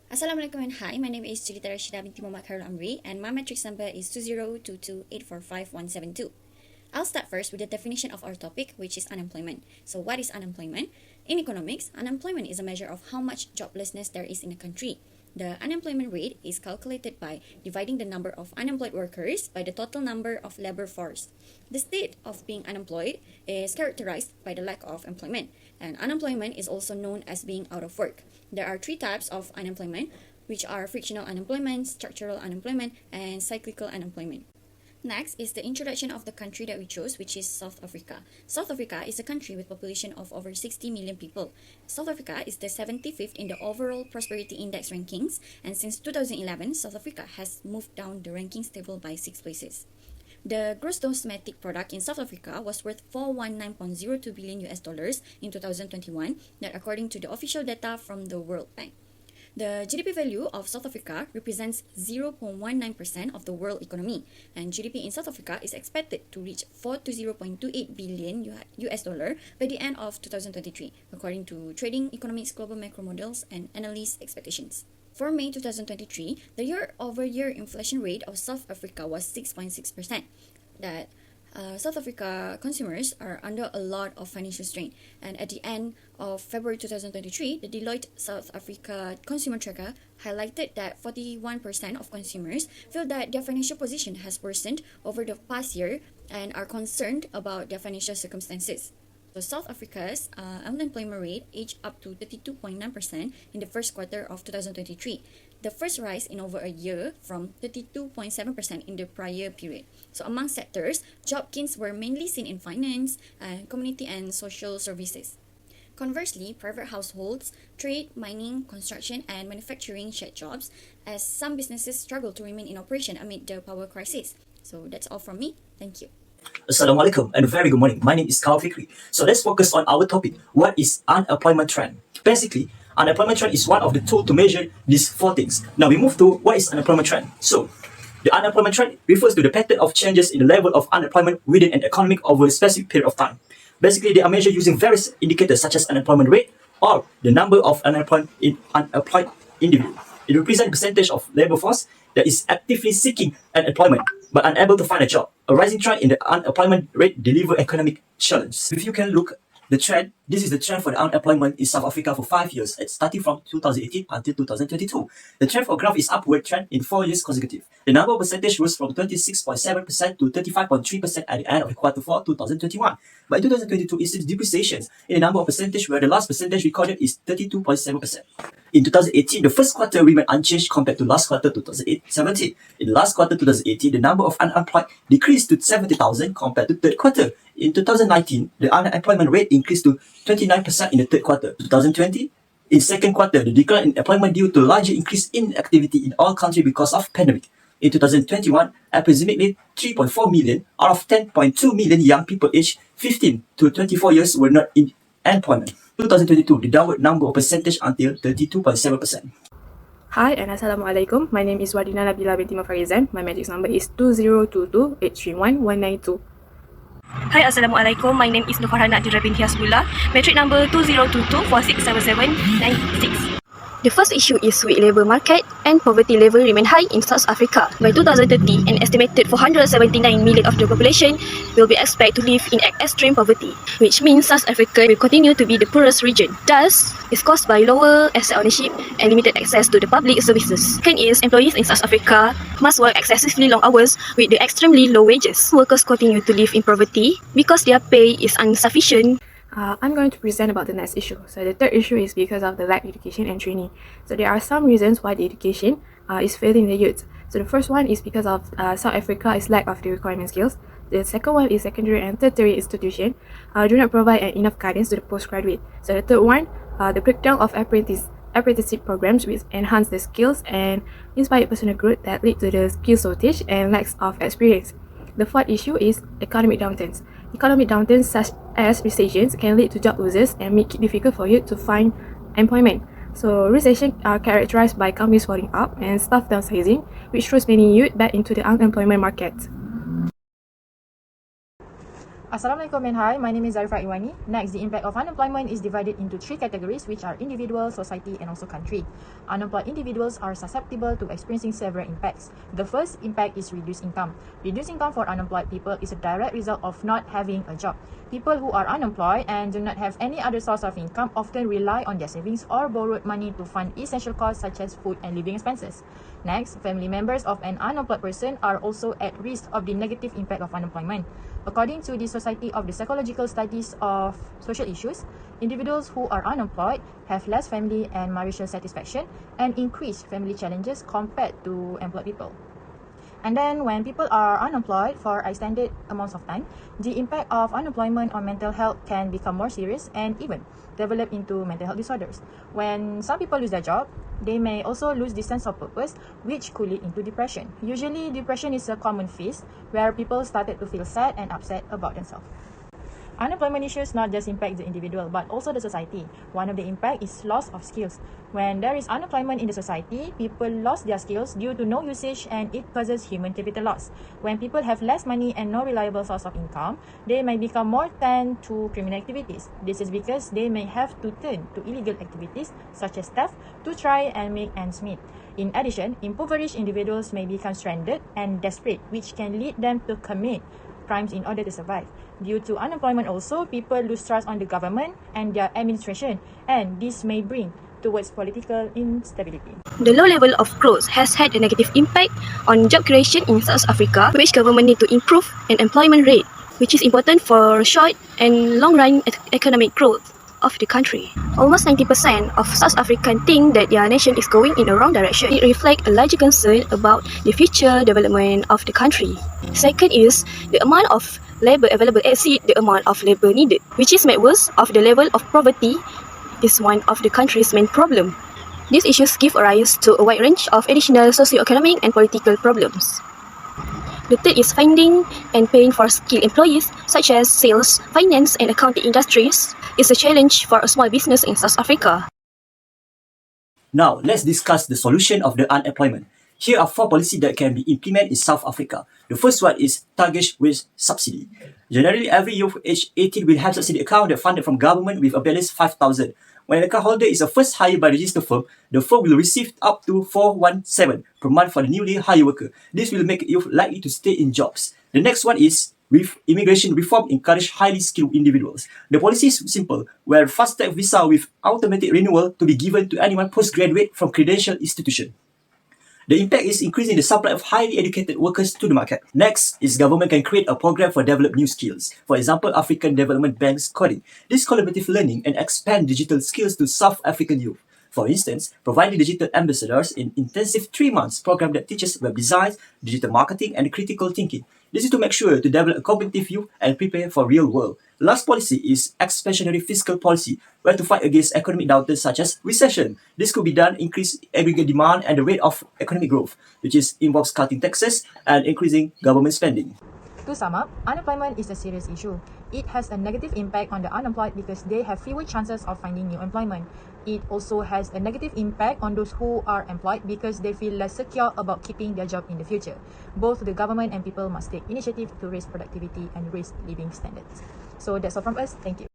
Assalamualaikum and hi, my name is Julita Rashida binti Muhammad Khairul Amri and my matrix number is 2022845172. I'll start first with the definition of our topic, which is unemployment. So what is unemployment? In economics, unemployment is a measure of how much joblessness there is in a country. The unemployment rate is calculated by dividing the number of unemployed workers by the total number of labor force. The state of being unemployed is characterized by the lack of employment, and unemployment is also known as being out of work. There are three types of unemployment, which are frictional unemployment, structural unemployment, and cyclical unemployment. Next is the introduction of the country that we chose, which is South Africa. South Africa is a country with a population of over 60 million people. South Africa is the 75th in the overall prosperity index rankings, and since 2011, South Africa has moved down the rankings table by 6 places. The gross domestic product in South Africa was worth 419.02 billion US dollars in 2021, that according to the official data from the World Bank. The GDP value of South Africa represents 0.19% of the world economy, and GDP in South Africa is expected to reach 4 to 0.28 billion US dollar by the end of 2023, according to Trading Economics Global Macro Models and Analyst expectations. For May 2023, the year-over-year inflation rate of South Africa was 6.6%. That South Africa consumers are under a lot of financial strain, and at the end of February 2023, the Deloitte South Africa Consumer Tracker highlighted that 41% of consumers feel that their financial position has worsened over the past year and are concerned about their financial circumstances. So South Africa's unemployment rate edged up to 32.9% in the first quarter of 2023, the first rise in over a year from 32.7% in the prior period. So among sectors, job gains were mainly seen in finance, community and social services. Conversely, private households, trade, mining, construction, and manufacturing shed jobs, as some businesses struggle to remain in operation amid the power crisis. So that's all from me. Thank you. Assalamualaikum and a very good morning. My name is Kyle Fikri. So let's focus on our topic. What is unemployment trend? Basically, unemployment trend is one of the tools to measure these four things. Now we move to what is unemployment trend. So the unemployment trend refers to the pattern of changes in the level of unemployment within an economy over a specific period of time. Basically, they are measured using various indicators such as unemployment rate or the number of unemployed individuals. It represents the percentage of labor force that is actively seeking an employment but unable to find a job. A rising trend in the unemployment rate deliver economic challenge. If you can look the trend, this is the trend for the unemployment in South Africa for 5 years, starting from 2018 until 2022. The trend for graph is upward trend in 4 years consecutive. The number of percentage rose from 26.7% to 35.3% at the end of quarter 4 2021. But in 2022, it sees depreciations in the number of percentage, where the last percentage recorded is 32.7%. In 2018, the first quarter remained unchanged compared to last quarter 2017. In last quarter 2018, the number of unemployed decreased to 70,000 compared to third quarter. In 2019, the unemployment rate increased to 29% in the third quarter. 2020, in second quarter, the decline in employment due to larger increase in activity in all countries because of pandemic. In 2021, approximately 3.4 million out of 10.2 million young people aged 15 to 24 years were not in employment. 2022, the downward number of percentage until 32.7%. Hi and Assalamualaikum. My name is Wadina Nabila binti Mafarizan. My matrix number is 2022831192. Hi, Assalamualaikum. My name is Nurfarhana Adira binti Hasbullah. Matric number 2022467796. The first issue is weak labour market and poverty level remain high in South Africa. By 2030, an estimated 479 million of the population will be expected to live in extreme poverty, which means South Africa will continue to be the poorest region. Thus, it's caused by lower asset ownership and limited access to the public services. Second is employees in South Africa must work excessively long hours with the extremely low wages. Workers continue to live in poverty because their pay is insufficient. I'm going to present about the next issue. So the third issue is because of the lack of education and training. So there are some reasons why the education is failing the youth. So the first one is because of South Africa is lack of the requirement skills. The second one is secondary and tertiary institution do not provide enough guidance to the postgraduate. So the third one, the breakdown of apprenticeship programs which enhance the skills and inspire personal growth that lead to the skill shortage and lack of experience. The fourth issue is economic downturns. Economic downturns such as recessions can lead to job losses and make it difficult for you to find employment. So recessions are characterized by companies falling up and staff downsizing, which throws many youth back into the unemployment market. Assalamualaikum and hi, my name is Zarifah Iwani. Next, the impact of unemployment is divided into three categories, which are individual, society, and also country. Unemployed individuals are susceptible to experiencing several impacts. The first impact is reduced income. Reduced income for unemployed people is a direct result of not having a job. People who are unemployed and do not have any other source of income often rely on their savings or borrowed money to fund essential costs such as food and living expenses. Next, family members of an unemployed person are also at risk of the negative impact of unemployment. According to the Society of the Psychological Studies of Social Issues, individuals who are unemployed have less family and marital satisfaction and increased family challenges compared to employed people. And then when people are unemployed for extended amounts of time, the impact of unemployment on mental health can become more serious and even develop into mental health disorders. When some people lose their job, they may also lose the sense of purpose, which could lead into depression. Usually, depression is a common phase where people started to feel sad and upset about themselves. Unemployment issues not just impact the individual but also the society. One of the impact is loss of skills. When there is unemployment in the society, people lost their skills due to no usage and it causes human capital loss. When people have less money and no reliable source of income, they may become more tend to criminal activities. This is because they may have to turn to illegal activities such as theft to try and make ends meet. In addition, impoverished individuals may become stranded and desperate, which can lead them to commit crimes in order to survive. Due to unemployment also, people lose trust on the government and their administration, and this may bring towards political instability. The low level of growth has had a negative impact on job creation in South Africa, which government need to improve an employment rate, which is important for short and long-run economic growth of the country. Almost 90% of South Africans think that their nation is going in the wrong direction. It reflects a larger concern about the future development of the country. Second is the amount of labor available exceed the amount of labor needed, which is made worse of the level of poverty is one of the country's main problem. These issues give rise to a wide range of additional socio-economic and political problems. The third is finding and paying for skilled employees such as sales, finance and accounting industries is a challenge for a small business in South Africa. Now, let's discuss the solution of the unemployment. Here are 4 policies that can be implemented in South Africa. The first one is target wage subsidy. Generally, every youth aged 18 will have subsidy account that funded from government with a balance 5,000. When an account holder is a first hired by a registered firm, the firm will receive up to 417 per month for the newly hired worker. This will make youth likely to stay in jobs. The next one is with immigration reform encourage highly skilled individuals. The policy is simple, where fast-track visa with automatic renewal to be given to anyone postgraduate from credentialed institution. The impact is increasing the supply of highly educated workers to the market. Next is government can create a program for develop new skills. For example, African Development Bank's coding. This collaborative learning and expand digital skills to South African youth. For instance, providing digital ambassadors in intensive 3 months program that teaches web design, digital marketing, and critical thinking. This is to make sure to develop a competitive youth and prepare for real world. Last policy is expansionary fiscal policy, where to fight against economic downturns such as recession. This could be done increase aggregate demand and the rate of economic growth, which involves cutting taxes and increasing government spending. To sum up, unemployment is a serious issue. It has a negative impact on the unemployed because they have fewer chances of finding new employment. It also has a negative impact on those who are employed because they feel less secure about keeping their job in the future. Both the government and people must take initiative to raise productivity and raise living standards. So that's all from us. Thank you.